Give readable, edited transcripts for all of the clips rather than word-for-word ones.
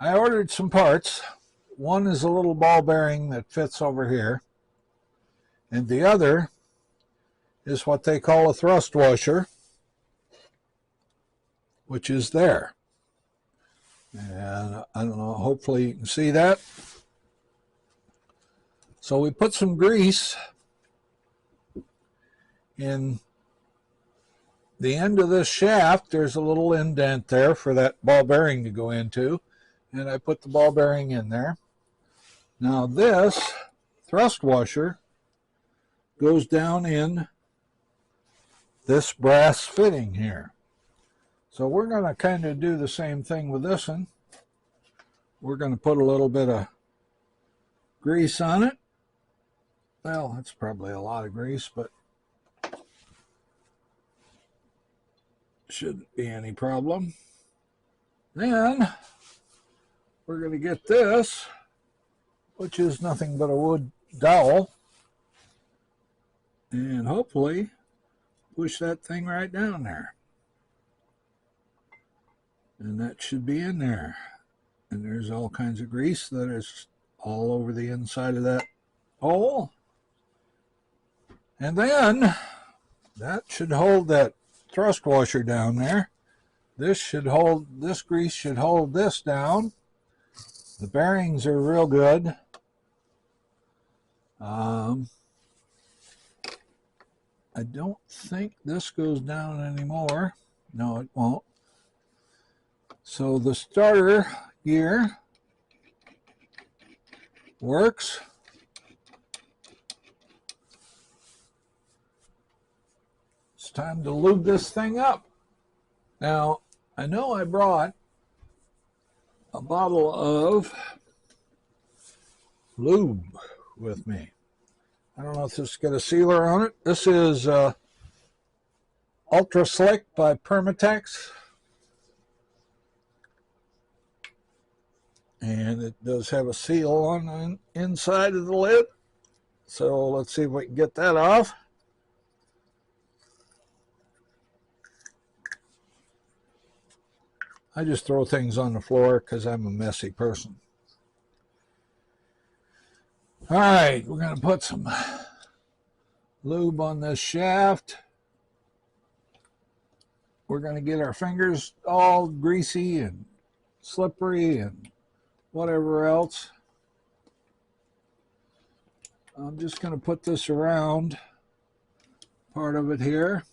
I ordered some parts. One is a little ball bearing that fits over here, and the other is what they call a thrust washer, which is there. And I don't know, hopefully you can see that. So we put some grease in the end of this shaft. There's a little indent there for that ball bearing to go into, and I put the ball bearing in there. Now this thrust washer goes down in this brass fitting here. So we're going to kind of do the same thing with this one. We're going to put a little bit of grease on it. Well, that's probably a lot of grease, but shouldn't be any problem. Then we're going to get this, which is nothing but a wood dowel, and hopefully push that thing right down there. And that should be in there. And there's all kinds of grease that is all over the inside of that hole. And then that should hold that thrust washer down there. This grease should hold this down. The bearings are real good. I don't think this goes down anymore. No, it won't. So the starter gear works. It's time to lube this thing up. Now, I know I brought a bottle of lube with me. I don't know if this has got a sealer on it. This is Ultra Slick by Permatex. And it does have a seal on the inside of the lid. So let's see if we can get that off. I just throw things on the floor because I'm a messy person. All right, we're going to put some lube on this shaft. We're going to get our fingers all greasy and slippery and whatever else. I'm just going to put this around part of it here.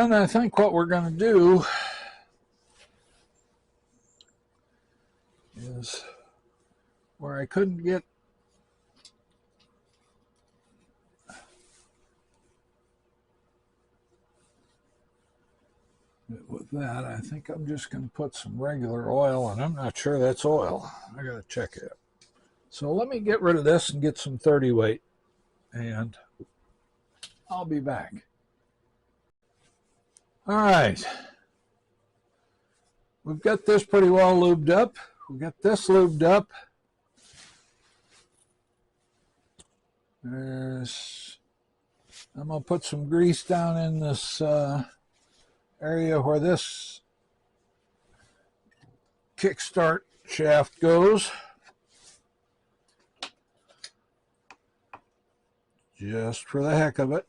And I think what we're going to do is where I couldn't get it with that, I think I'm just going to put some regular oil, and I'm not sure that's oil. I got to check it. So let me get rid of this and get some 30 weight, and I'll be back. All right, we've got this pretty well lubed up. We've got this lubed up. I'm going to put some grease down in this area where this kickstart shaft goes. Just for the heck of it.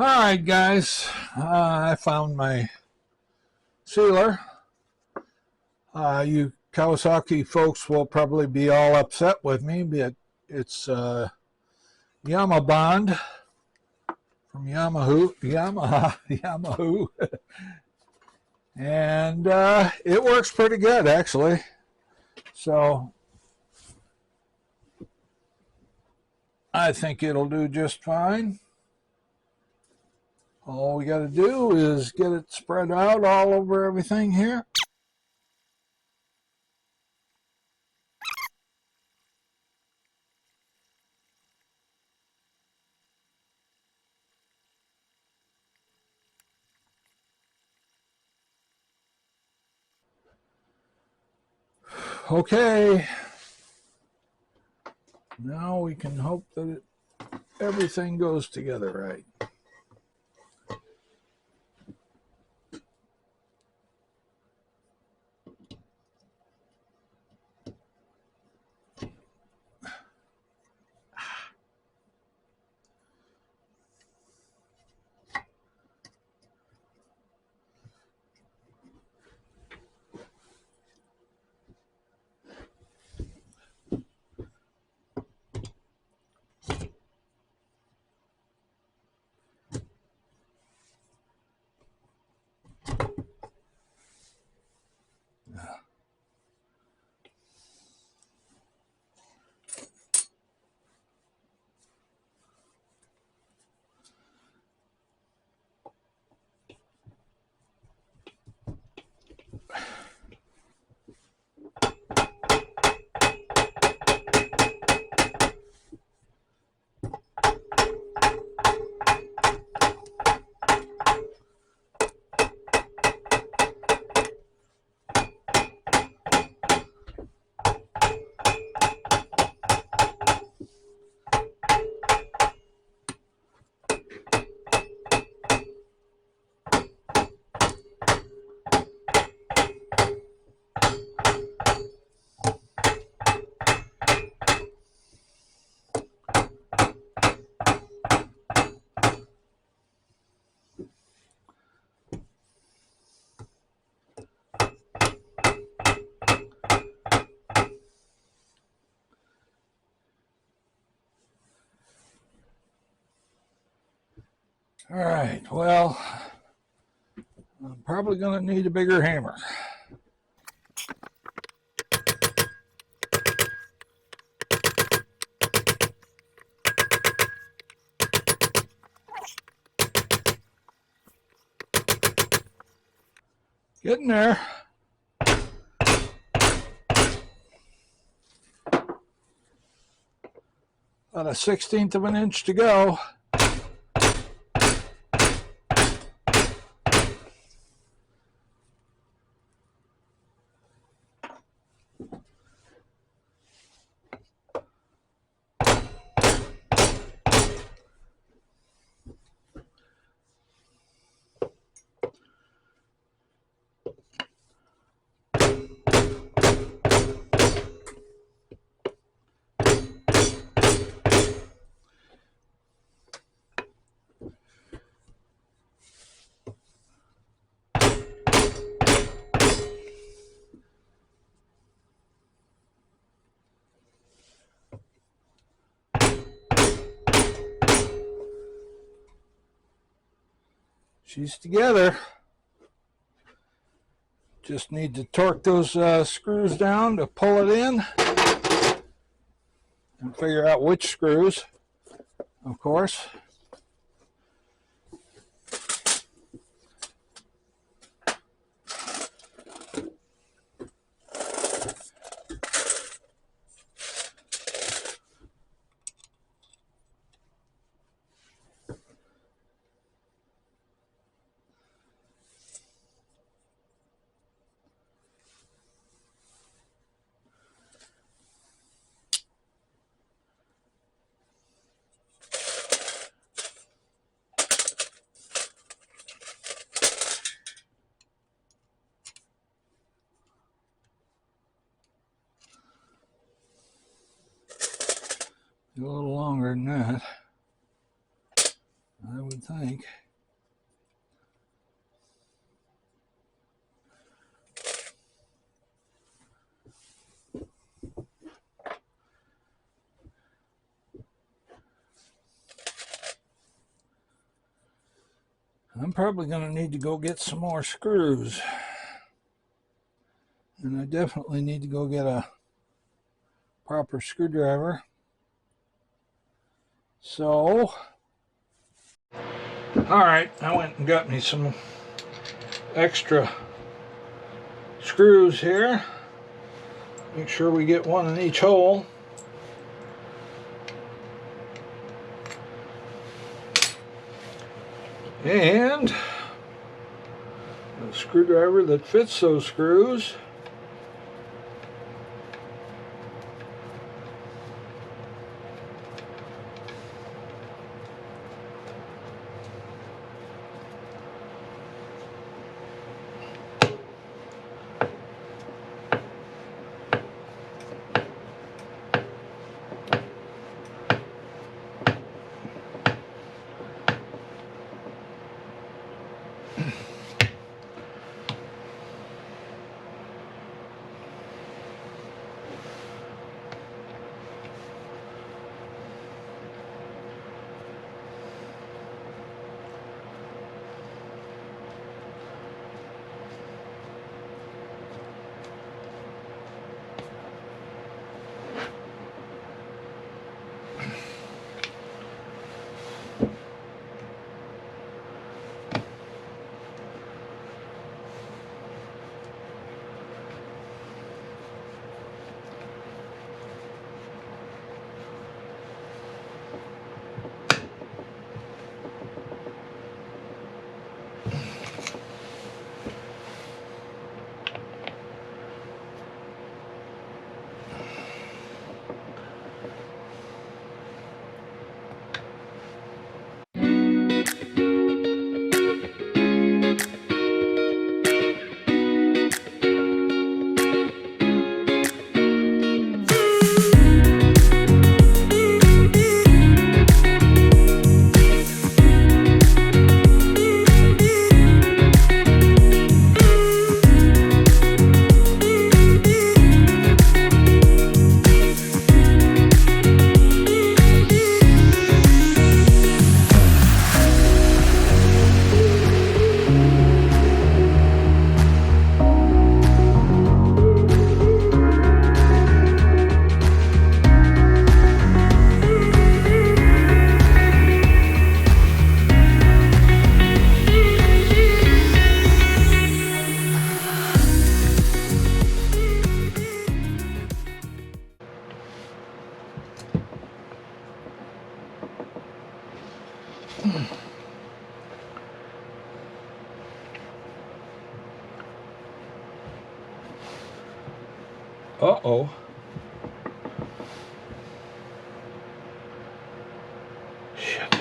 All right, guys, I found my sealer. You Kawasaki folks will probably be all upset with me, but it's Yamabond from Yamaha, and it works pretty good actually. So I think it'll do just fine. All we got to do is get it spread out all over everything here. Okay, now we can hope that everything goes together right. All right, well, I'm probably going to need a bigger hammer. Getting there. About a 1/16 of an inch to go. She's together. Just need to torque those screws down to pull it in and figure out which screws, of course. A little longer than that, I would think. I'm probably going to need to go get some more screws. And I definitely need to go get a proper screwdriver. So, alright, I went and got me some extra screws here. Make sure we get one in each hole. And a screwdriver that fits those screws. Uh-oh. Shit.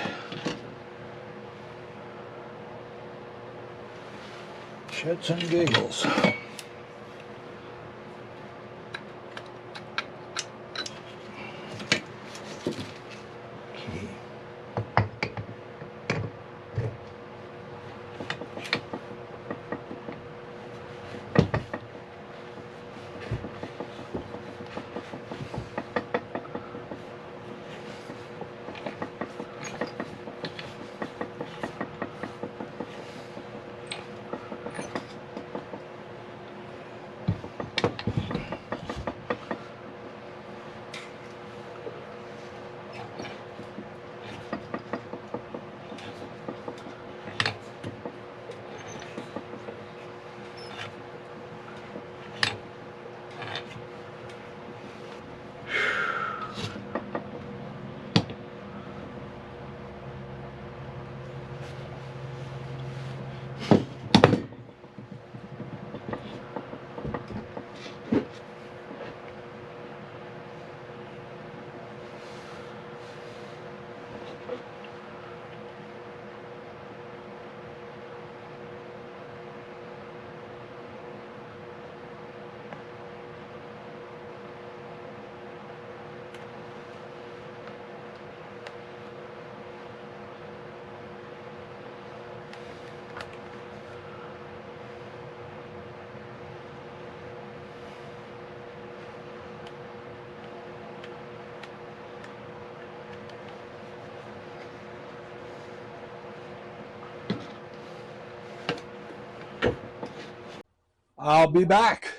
Shits and giggles. I'll be back.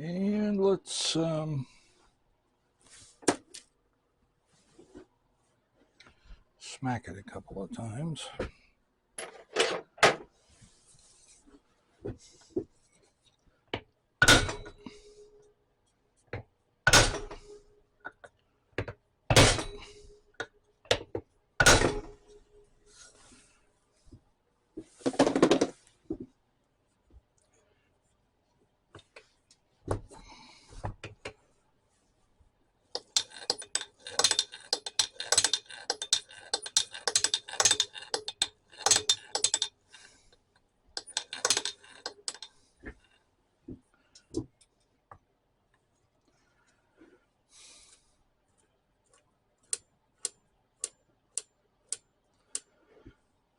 And let's smack it a couple of times.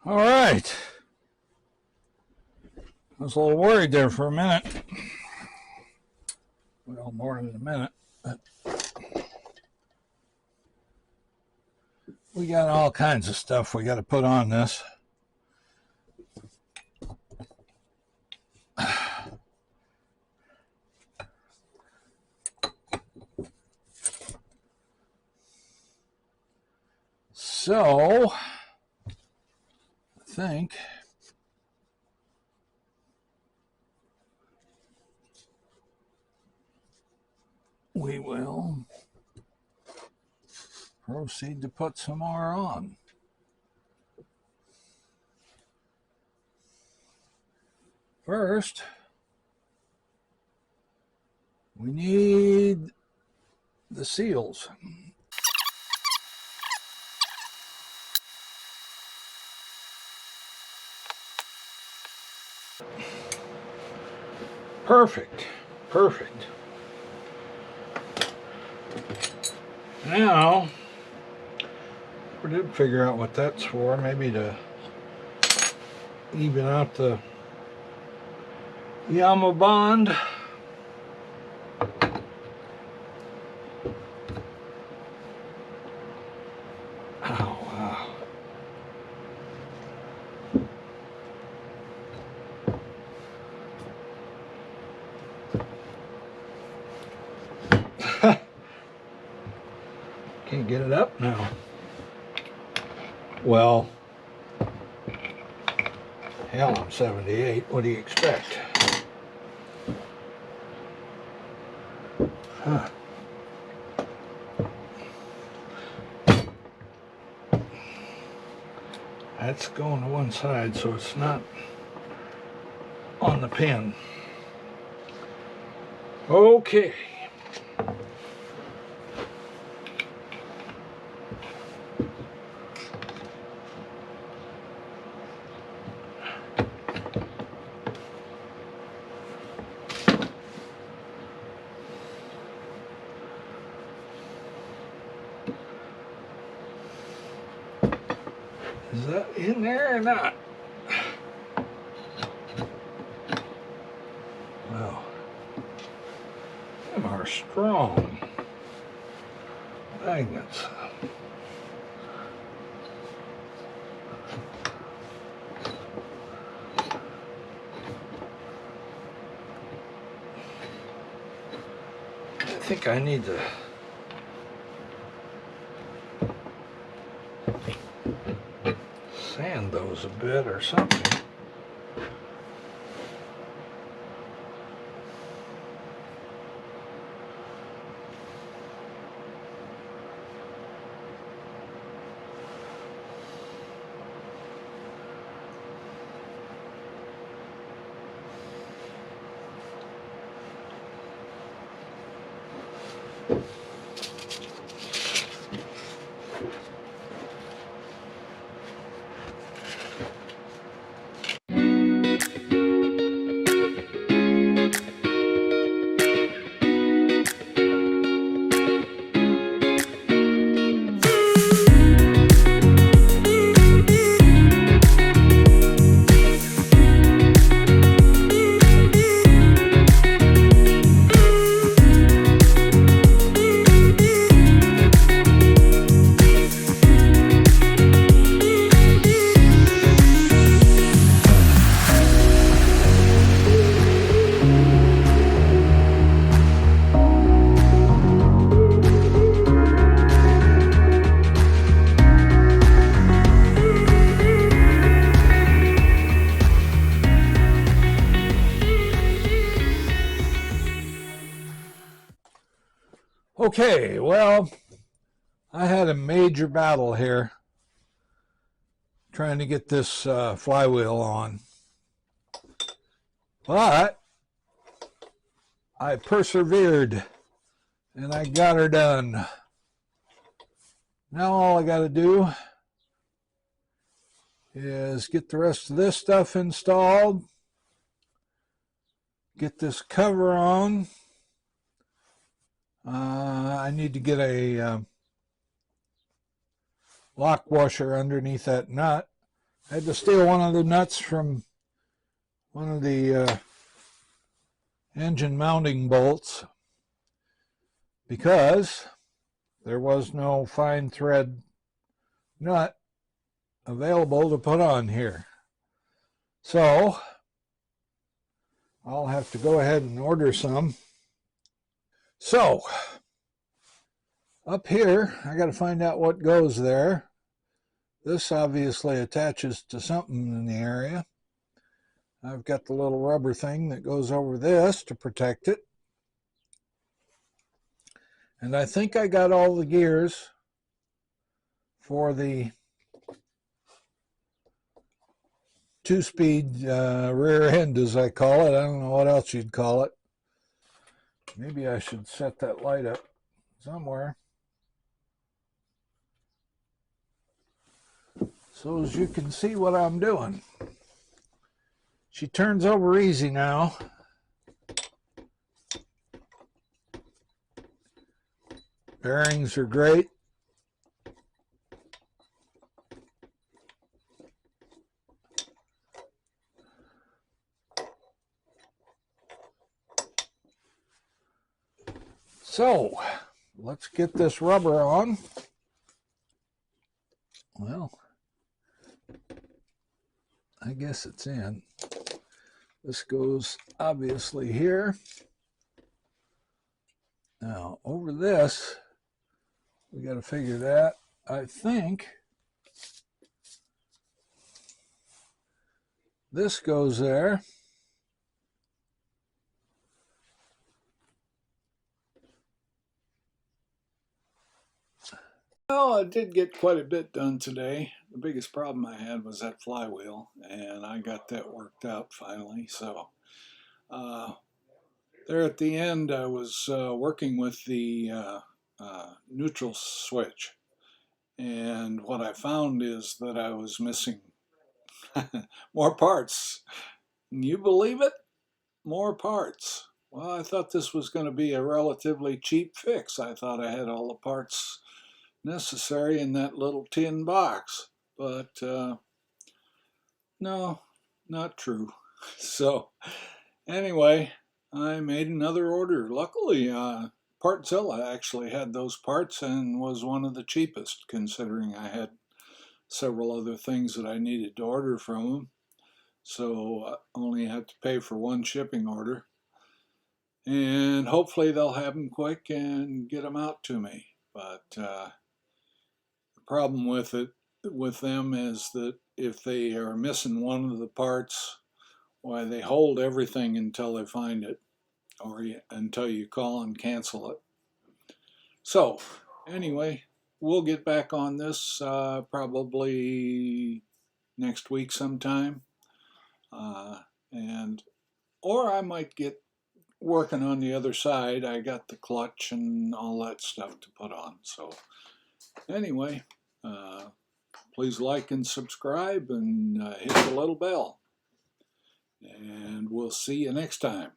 All right. I was a little worried there for a minute. Well, more than a minute. But we got all kinds of stuff we got to put on this. So, I think we will proceed to put some more on. First, we need the seals. Perfect, perfect. Now, we did figure out what that's for, maybe to even out the Yama bond. Oh, wow. Can't get it up now. Well, hell, I'm 78. What do you expect? Huh. That's going to one side, so it's not on the pin. Okay. Is that in there or not? Well, them are strong magnets. I think I need to sand those a bit or something. Okay, well, I had a major battle here trying to get this flywheel on, but I persevered and I got her done. Now all I got to do is get the rest of this stuff installed, get this cover on. I need to get a lock washer underneath that nut. I had to steal one of the nuts from one of the engine mounting bolts because there was no fine thread nut available to put on here. So I'll have to go ahead and order some. So up here, I got to find out what goes there. This obviously attaches to something in the area. I've got the little rubber thing that goes over this to protect it. And I think I got all the gears for the 2-speed rear end, as I call it. I don't know what else you'd call it. Maybe I should set that light up somewhere so as you can see what I'm doing. She turns over easy now. Bearings are great. So let's get this rubber on. Well, I guess it's in. This goes obviously here. Now over this, we got to figure that. I think this goes there. Well, I did get quite a bit done today. The biggest problem I had was that flywheel, and I got that worked out finally. So there at the end, I was working with the neutral switch, and what I found is that I was missing more parts. Can you believe it? More parts. Well, I thought this was going to be a relatively cheap fix. I thought I had all the parts necessary in that little tin box, but no, not true. So anyway, I made another order. Luckily, Partzilla actually had those parts and was one of the cheapest, considering I had several other things that I needed to order from them. So I only had to pay for one shipping order. And hopefully they'll have them quick and get them out to me. But the problem with them is that if they are missing one of the parts, why, they hold everything until they find it, or until you call and cancel it. So anyway, we'll get back on this probably next week sometime, or I might get working on the other side. I got the clutch and all that stuff to put on. So anyway, please like and subscribe and hit the little bell. And we'll see you next time.